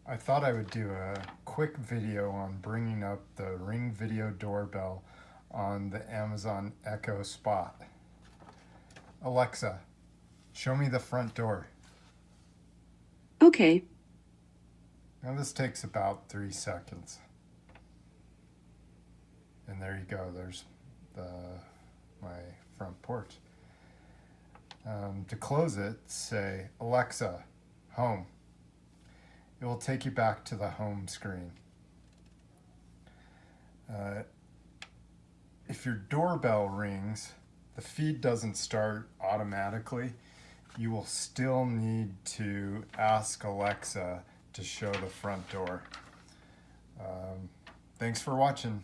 I thought I would do a quick video on bringing up the Ring Video Doorbell on the Amazon Echo Spot. Alexa, show me the front door. Okay. Now this takes about 3 seconds. And there you go, there's my front porch. To close it, say, Alexa, home. It will take you back to the home screen. If your doorbell rings, the feed doesn't start automatically. You will still need to ask Alexa to show the front door. Thanks for watching.